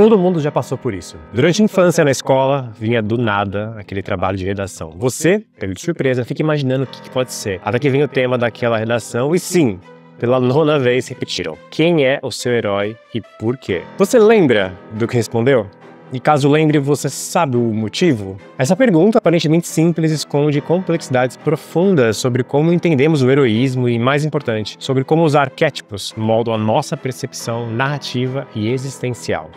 Todo mundo já passou por isso. Durante a infância na escola, vinha do nada aquele trabalho de redação. Você, pego de surpresa, fica imaginando o que pode ser. Até que vem o tema daquela redação e sim, pela 9ª vez repetiram. Quem é o seu herói e por quê? Você lembra do que respondeu? E caso lembre, você sabe o motivo? Essa pergunta, aparentemente simples, esconde complexidades profundas sobre como entendemos o heroísmo e, mais importante, sobre como os arquétipos moldam a nossa percepção narrativa e existencial.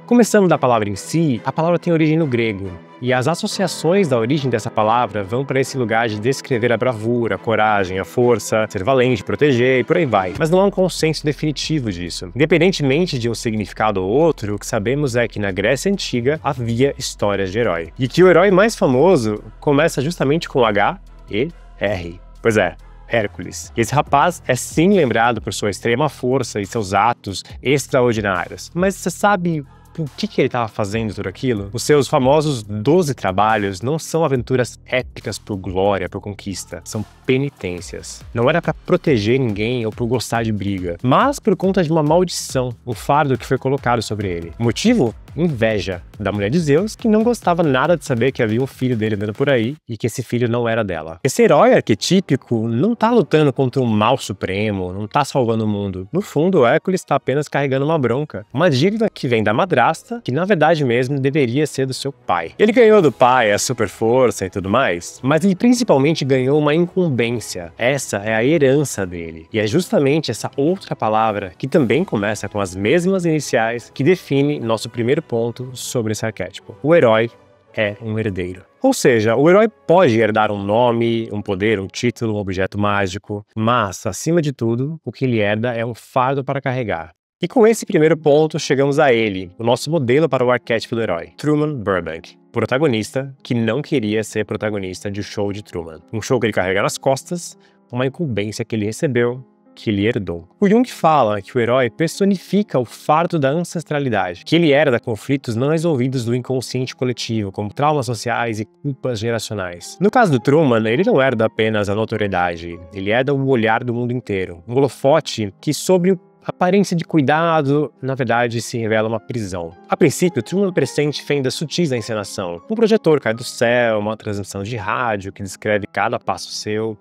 Começando da palavra em si, a palavra tem origem no grego, e as associações da origem dessa palavra vão para esse lugar de descrever a bravura, a coragem, a força, ser valente, proteger e por aí vai. Mas não há um consenso definitivo disso. Independentemente de um significado ou outro, o que sabemos é que na Grécia Antiga havia histórias de herói. E que o herói mais famoso começa justamente com H-E-R. Pois é, Hércules. E esse rapaz é sim lembrado por sua extrema força e seus atos extraordinários. Mas você sabe o que ele estava fazendo tudo aquilo? Os seus famosos 12 trabalhos não são aventuras épicas por glória, por conquista. São penitências. Não era para proteger ninguém ou por gostar de briga, mas por conta de uma maldição, um fardo que foi colocado sobre ele. O motivo? Inveja da mulher de Zeus, que não gostava nada de saber que havia um filho dele andando por aí e que esse filho não era dela. Esse herói arquetípico não tá lutando contra um mal supremo, não tá salvando o mundo. No fundo, o Hércules está apenas carregando uma bronca, uma dívida que vem da madrasta, que na verdade mesmo deveria ser do seu pai. Ele ganhou do pai a super força e tudo mais, mas ele principalmente ganhou uma incumbência. Essa é a herança dele. E é justamente essa outra palavra, que também começa com as mesmas iniciais, que define nosso primeiro ponto sobre esse arquétipo. O herói é um herdeiro. Ou seja, o herói pode herdar um nome, um poder, um título, um objeto mágico, mas, acima de tudo, o que ele herda é um fardo para carregar. E com esse primeiro ponto, chegamos a ele, o nosso modelo para o arquétipo do herói, Truman Burbank. Protagonista que não queria ser protagonista de Show de Truman. Um show que ele carrega nas costas, uma incumbência que ele recebeu, que ele herdou. O Jung fala que o herói personifica o fardo da ancestralidade, que ele herda conflitos não resolvidos do inconsciente coletivo, como traumas sociais e culpas geracionais. No caso do Truman, ele não herda apenas a notoriedade, ele herda o olhar do mundo inteiro, um holofote que, sob aparência de cuidado, na verdade se revela uma prisão. A princípio, Truman pressente fendas sutis da encenação. Um projetor cai do céu, uma transmissão de rádio que descreve cada passo seu.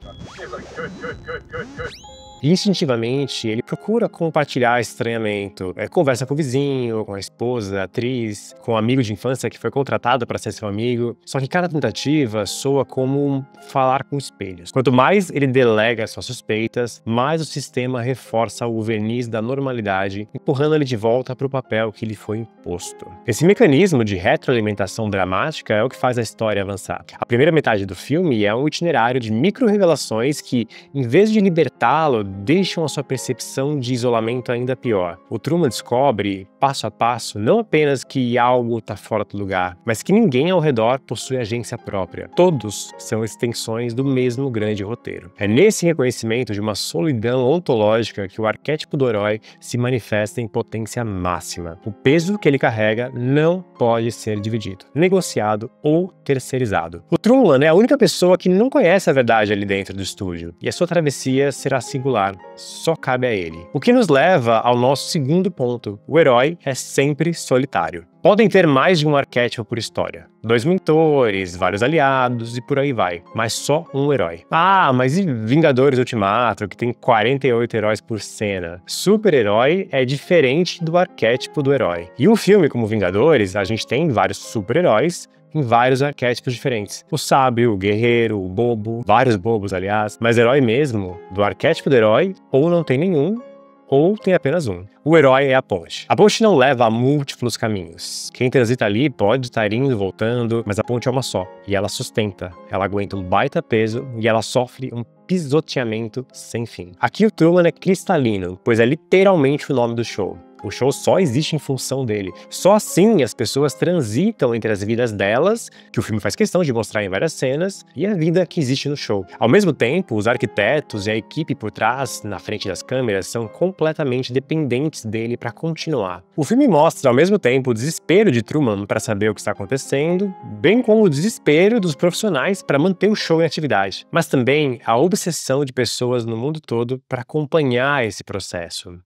Instintivamente, ele procura compartilhar estranhamento. Conversa com o vizinho, com a esposa, a atriz, com o amigo de infância que foi contratado para ser seu amigo. Só que cada tentativa soa como falar com espelhos. Quanto mais ele delega suas suspeitas, mais o sistema reforça o verniz da normalidade, empurrando ele de volta para o papel que lhe foi imposto. Esse mecanismo de retroalimentação dramática é o que faz a história avançar. A primeira metade do filme é um itinerário de micro-revelações que, em vez de libertá-lo, deixam a sua percepção de isolamento ainda pior. O Truman descobre, passo a passo, não apenas que algo está fora do lugar, mas que ninguém ao redor possui agência própria. Todos são extensões do mesmo grande roteiro. É nesse reconhecimento de uma solidão ontológica que o arquétipo do herói se manifesta em potência máxima. O peso que ele carrega não pode ser dividido, negociado ou terceirizado. O Truman é a única pessoa que não conhece a verdade ali dentro do estúdio, e a sua travessia será singular. Só cabe a ele. O que nos leva ao nosso segundo ponto. O herói é sempre solitário. Podem ter mais de um arquétipo por história. 2 mentores, vários aliados e por aí vai. Mas só um herói. Ah, mas e Vingadores Ultimato, que tem 48 heróis por cena? Super-herói é diferente do arquétipo do herói. E um filme como Vingadores, a gente tem vários super-heróis em vários arquétipos diferentes. O sábio, o guerreiro, o bobo, vários bobos, aliás. Mas herói mesmo, do arquétipo do herói, ou não tem nenhum, ou tem apenas um. O herói é a ponte. A ponte não leva a múltiplos caminhos. Quem transita ali pode estar indo e voltando, mas a ponte é uma só. E ela sustenta, ela aguenta um baita peso e ela sofre um pisoteamento sem fim. Aqui o Truman é cristalino, pois é literalmente o nome do show. O show só existe em função dele. Só assim as pessoas transitam entre as vidas delas, que o filme faz questão de mostrar em várias cenas, e a vida que existe no show. Ao mesmo tempo, os arquitetos e a equipe por trás, na frente das câmeras, são completamente dependentes dele para continuar. O filme mostra, ao mesmo tempo, o desespero de Truman para saber o que está acontecendo, bem como o desespero dos profissionais para manter o show em atividade, mas também a obsessão de pessoas no mundo todo para acompanhar esse processo.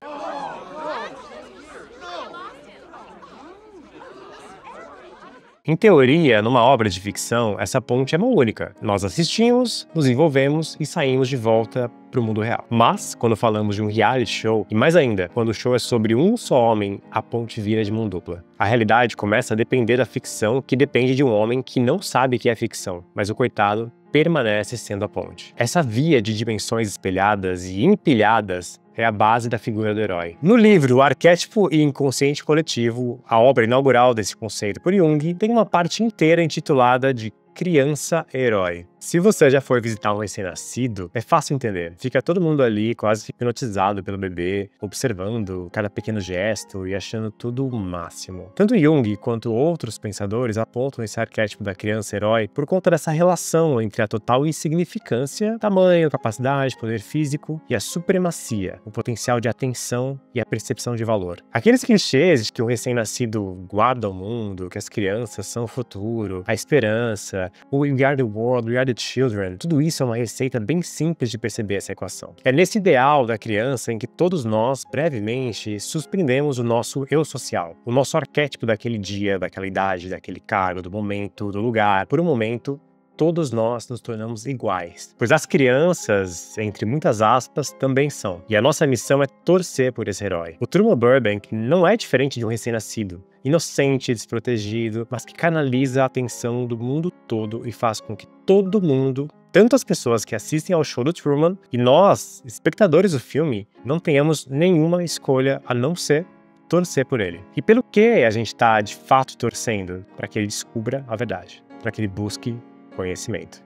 Em teoria, numa obra de ficção, essa ponte é uma única. Nós assistimos, nos envolvemos e saímos de volta para o mundo real. Mas, quando falamos de um reality show, e mais ainda, quando o show é sobre um só homem, a ponte vira de mão dupla. A realidade começa a depender da ficção, que depende de um homem que não sabe que é ficção, mas o coitado permanece sendo a ponte. Essa via de dimensões espelhadas e empilhadas é a base da figura do herói. No livro O Arquétipo e Inconsciente Coletivo, a obra inaugural desse conceito por Jung, tem uma parte inteira intitulada de Criança-Herói. Se você já for visitar um recém-nascido, é fácil entender. Fica todo mundo ali quase hipnotizado pelo bebê, observando cada pequeno gesto e achando tudo o máximo. Tanto Jung quanto outros pensadores apontam esse arquétipo da criança-herói por conta dessa relação entre a total insignificância, tamanho, capacidade, poder físico e a supremacia, o potencial de atenção e a percepção de valor. Aqueles clichês de que o recém-nascido guarda o mundo, que as crianças são o futuro, a esperança, o We are the world, we are the children, tudo isso é uma receita bem simples de perceber essa equação. É nesse ideal da criança em que todos nós, brevemente, suspendemos o nosso eu social, o nosso arquétipo daquele dia, daquela idade, daquele cargo, do momento, do lugar. Por um momento, todos nós nos tornamos iguais. Pois as crianças, entre muitas aspas, também são. E a nossa missão é torcer por esse herói. O Truman Burbank não é diferente de um recém-nascido. Inocente, desprotegido, mas que canaliza a atenção do mundo todo e faz com que todo mundo, tanto as pessoas que assistem ao show do Truman e nós, espectadores do filme, não tenhamos nenhuma escolha a não ser torcer por ele. E pelo que a gente está de fato torcendo? Para que ele descubra a verdade, para que ele busque conhecimento.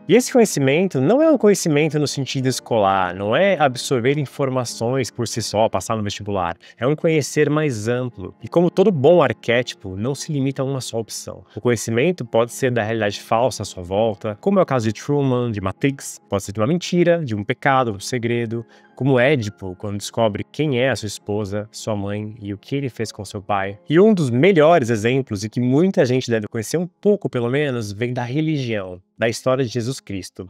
E esse conhecimento não é um conhecimento no sentido escolar, não é absorver informações por si só, passar no vestibular. É um conhecer mais amplo. E como todo bom arquétipo, não se limita a uma só opção. O conhecimento pode ser da realidade falsa à sua volta, como é o caso de Truman, de Matrix, pode ser de uma mentira, de um pecado, um segredo, como Édipo, quando descobre quem é a sua esposa, sua mãe e o que ele fez com seu pai. E um dos melhores exemplos, e que muita gente deve conhecer um pouco pelo menos, vem da religião, da história de Jesus Cristo.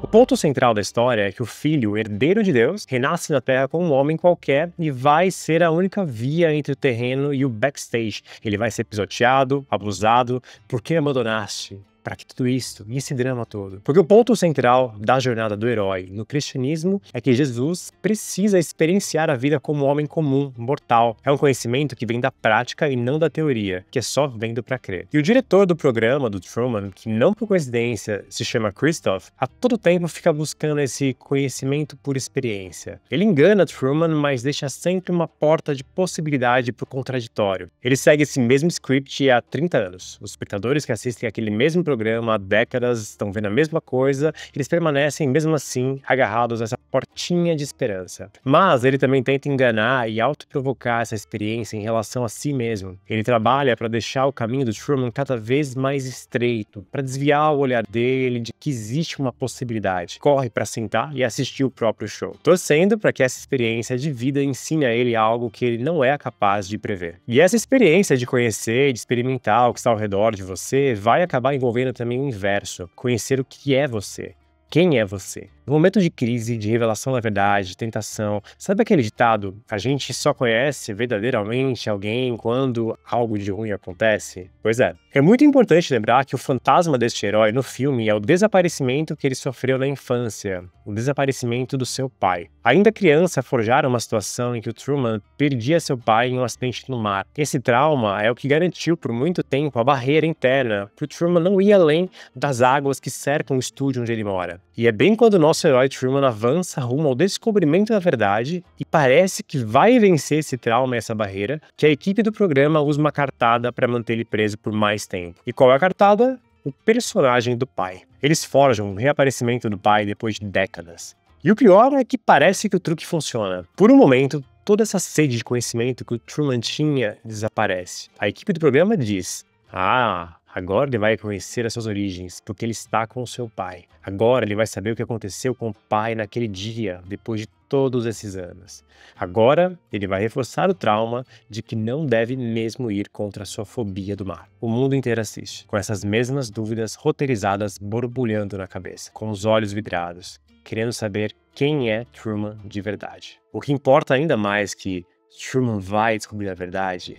O ponto central da história é que o filho, herdeiro de Deus, renasce na Terra como um homem qualquer e vai ser a única via entre o terreno e o backstage. Ele vai ser pisoteado, abusado. Por que abandonaste? Para que tudo isso e esse drama todo? Porque o ponto central da jornada do herói no cristianismo é que Jesus precisa experienciar a vida como um homem comum, mortal. É um conhecimento que vem da prática e não da teoria, que é só vendo para crer. E o diretor do programa do Truman, que não por coincidência se chama Christoph, a todo tempo fica buscando esse conhecimento por experiência. Ele engana Truman, mas deixa sempre uma porta de possibilidade pro contraditório. Ele segue esse mesmo script há 30 anos. Os espectadores que assistem aquele mesmo programa há décadas estão vendo a mesma coisa, eles permanecem mesmo assim agarrados a essa portinha de esperança. Mas ele também tenta enganar e autoprovocar essa experiência em relação a si mesmo. Ele trabalha para deixar o caminho do Truman cada vez mais estreito, para desviar o olhar dele de que existe uma possibilidade. Corre para sentar e assistir o próprio show, torcendo para que essa experiência de vida ensine a ele algo que ele não é capaz de prever. E essa experiência de conhecer, de experimentar o que está ao redor de você, vai acabar envolvendo também o inverso, conhecer o que é você. Quem é você? No momento de crise, de revelação da verdade, de tentação, sabe aquele ditado? A gente só conhece verdadeiramente alguém quando algo de ruim acontece? Pois é. É muito importante lembrar que o fantasma deste herói no filme é o desaparecimento que ele sofreu na infância, o desaparecimento do seu pai. Ainda criança, forjaram uma situação em que o Truman perdia seu pai em um acidente no mar. Esse trauma é o que garantiu por muito tempo a barreira interna, para o Truman não ir além das águas que cercam o estúdio onde ele mora. E é bem quando o nosso herói Truman avança rumo ao descobrimento da verdade e parece que vai vencer esse trauma e essa barreira, que a equipe do programa usa uma cartada para manter ele preso por mais tempo. E qual é a cartada? O personagem do pai. Eles forjam um reaparecimento do pai depois de décadas. E o pior é que parece que o truque funciona. Por um momento, toda essa sede de conhecimento que o Truman tinha desaparece. A equipe do programa diz: agora ele vai conhecer as suas origens, porque ele está com o seu pai. Agora ele vai saber o que aconteceu com o pai naquele dia, depois de todos esses anos. Agora ele vai reforçar o trauma de que não deve mesmo ir contra a sua fobia do mar. O mundo inteiro assiste, com essas mesmas dúvidas roteirizadas borbulhando na cabeça, com os olhos vidrados, querendo saber quem é Truman de verdade. O que importa ainda mais que Truman vai descobrir a verdade?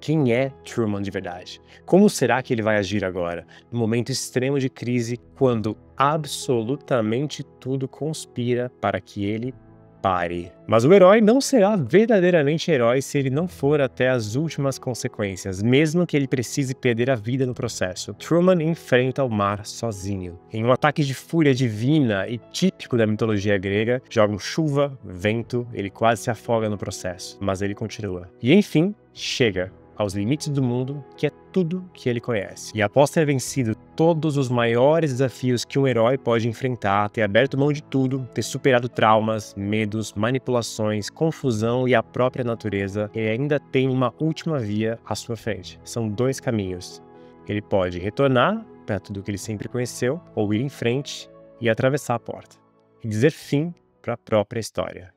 Quem é Truman de verdade? Como será que ele vai agir agora, no momento extremo de crise, quando absolutamente tudo conspira para que ele pare? Mas o herói não será verdadeiramente herói se ele não for até as últimas consequências, mesmo que ele precise perder a vida no processo. Truman enfrenta o mar sozinho. Em um ataque de fúria divina e típico da mitologia grega, jogam chuva, vento, ele quase se afoga no processo, mas ele continua. E enfim, chega aos limites do mundo, que é tudo que ele conhece. E após ter vencido todos os maiores desafios que um herói pode enfrentar, ter aberto mão de tudo, ter superado traumas, medos, manipulações, confusão e a própria natureza, ele ainda tem uma última via à sua frente. São 2 caminhos. Ele pode retornar para tudo que ele sempre conheceu, ou ir em frente e atravessar a porta. E dizer fim para a própria história.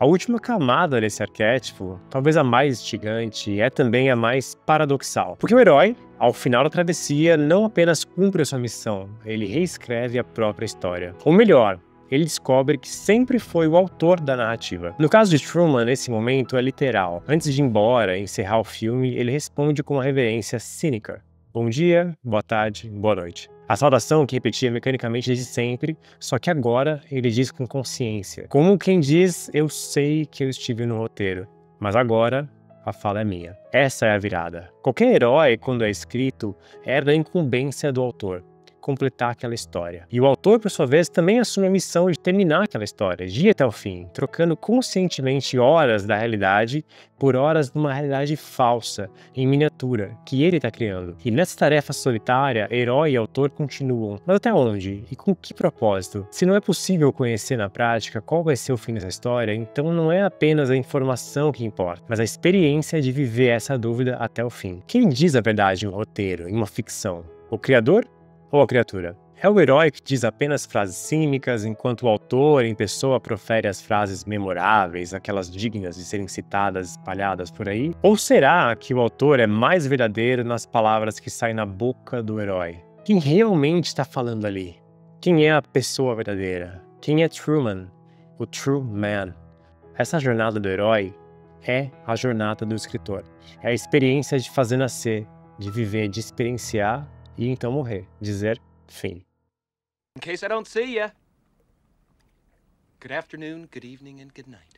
A última camada desse arquétipo, talvez a mais instigante, é também a mais paradoxal. Porque o herói, ao final da travessia, não apenas cumpre a sua missão, ele reescreve a própria história. Ou melhor, ele descobre que sempre foi o autor da narrativa. No caso de Truman, nesse momento é literal. Antes de ir embora e encerrar o filme, ele responde com uma reverência cínica. Bom dia, boa tarde, boa noite. A saudação que repetia mecanicamente desde sempre, só que agora ele diz com consciência. Como quem diz, eu sei que eu estive no roteiro, mas agora a fala é minha. Essa é a virada. Qualquer herói, quando é escrito, é da incumbência do autor completar aquela história. E o autor, por sua vez, também assume a missão de terminar aquela história, de ir até o fim, trocando conscientemente horas da realidade por horas de uma realidade falsa, em miniatura, que ele está criando. E nessa tarefa solitária, herói e autor continuam. Mas até onde? E com que propósito? Se não é possível conhecer na prática qual vai ser o fim dessa história, então não é apenas a informação que importa, mas a experiência de viver essa dúvida até o fim. Quem diz a verdade em um roteiro, em uma ficção? O criador? Ou a criatura? É o herói que diz apenas frases cínicas, enquanto o autor, em pessoa, profere as frases memoráveis, aquelas dignas de serem citadas, espalhadas por aí? Ou será que o autor é mais verdadeiro nas palavras que saem na boca do herói? Quem realmente está falando ali? Quem é a pessoa verdadeira? Quem é Truman? O True Man? Essa jornada do herói é a jornada do escritor. É a experiência de fazer nascer, de viver, de experienciar e então morrer, dizer fim. In case I don't see ya, good afternoon, good evening, and good night.